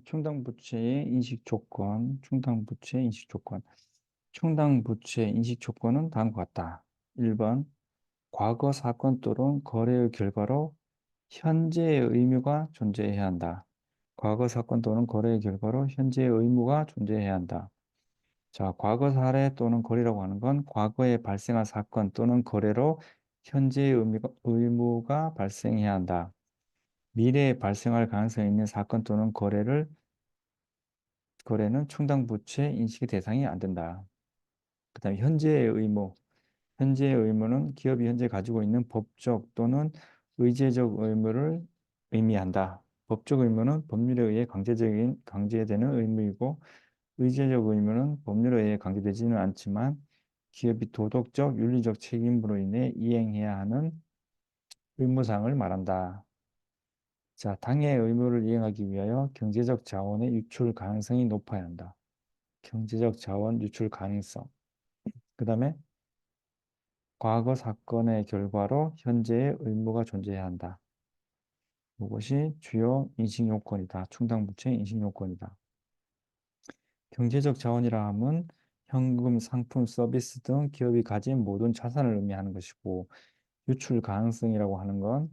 충당부채의 인식 조건, 충당부채의 인식 조건. 충당부채의 인식 조건은 다음과 같다. 1번, 과거 사건 또는 거래의 결과로 현재의 의무가 존재해야 한다. 과거 사건 또는 거래의 결과로 현재의 의무가 존재해야 한다. 자, 과거 사례 또는 거래라고 하는 건 과거에 발생한 사건 또는 거래로 현재의 의무가 발생해야 한다. 미래에 발생할 가능성이 있는 사건 또는 거래는 충당부채 인식의 대상이 안 된다. 그 다음에 현재의 의무. 현재의 의무는 기업이 현재 가지고 있는 법적 또는 의제적 의무를 의미한다. 법적 의무는 법률에 의해 강제되는 의무이고, 의제적 의무는 법률에 의해 강제되지는 않지만 기업이 도덕적, 윤리적 책임으로 인해 이행해야 하는 의무사항을 말한다. 자, 당해 의무를 이행하기 위하여 경제적 자원의 유출 가능성이 높아야 한다. 경제적 자원 유출 가능성. 그 다음에 과거 사건의 결과로 현재의 의무가 존재해야 한다. 이것이 주요 인식 요건이다. 충당부채 인식 요건이다. 경제적 자원이라 함은 현금, 상품, 서비스 등 기업이 가진 모든 자산을 의미하는 것이고, 유출 가능성이라고 하는 건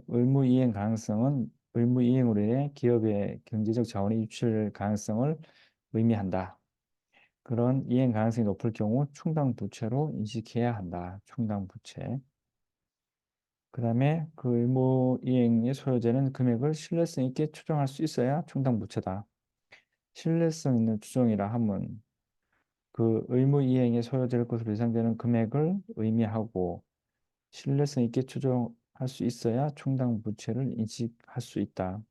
의무 이행 가능성은 의무 이행으로 인해 기업의 경제적 자원이 유출 가능성을 의미한다. 그런 이행 가능성이 높을 경우 충당부채로 인식해야 한다. 충당부채. 그 다음에 그 의무 이행의 소요되는 금액을 신뢰성 있게 추정할 수 있어야 충당부채다. 신뢰성 있는 추정이라 함은 그 의무 이행에 소요될 것으로 예상되는 금액을 의미하고 신뢰성 있게 추정할 수 있어야 충당부채를 인식할 수 있다.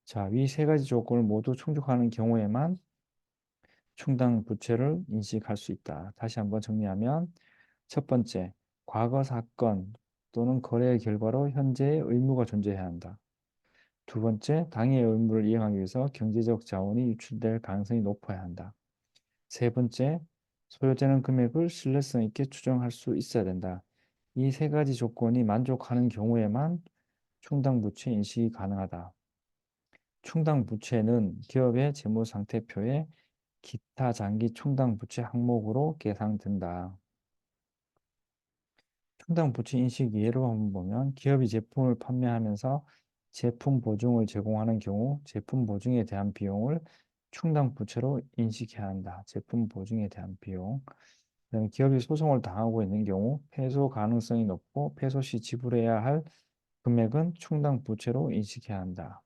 자, 위 세 가지 조건을 모두 충족하는 경우에만 충당부채를 인식할 수 있다. 다시 한번 정리하면 첫 번째, 과거 사건 또는 거래의 결과로 현재의 의무가 존재해야 한다. 두 번째, 당해의 의무를 이행하기 위해서 경제적 자원이 유출될 가능성이 높아야 한다. 세 번째, 소요되는 금액을 신뢰성 있게 추정할 수 있어야 된다. 이 세 가지 조건이 만족하는 경우에만 충당부채 인식이 가능하다. 충당부채는 기업의 재무상태표에 기타 장기 충당부채 항목으로 계상된다. 충당부채 인식 예로 한번 보면 기업이 제품을 판매하면서 제품 보증을 제공하는 경우 제품 보증에 대한 비용을 충당부채로 인식해야 한다. 제품 보증에 대한 비용. 그다음에 기업이 소송을 당하고 있는 경우 패소 가능성이 높고 패소 시 지불해야 할 금액은 충당부채로 인식해야 한다.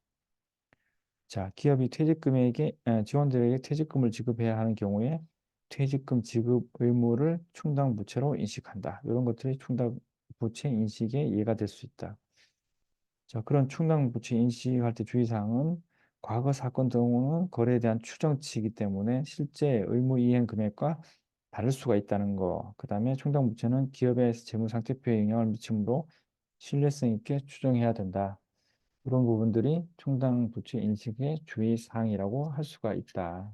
자, 기업이 직원들에게 퇴직금을 지급해야 하는 경우에 퇴직금 지급 의무를 충당부채로 인식한다. 이런 것들이 충당부채 인식의 예가 될 수 있다. 자, 그런 충당부채 인식할 때 주의사항은 과거 사건 등은 거래에 대한 추정치이기 때문에 실제 의무 이행 금액과 다를 수가 있다는 거. 그 다음에 충당부채는 기업의 재무상태표에 영향을 미치므로 신뢰성 있게 추정해야 된다. 이런 부분들이 충당부채 인식의 주의사항이라고 할 수가 있다.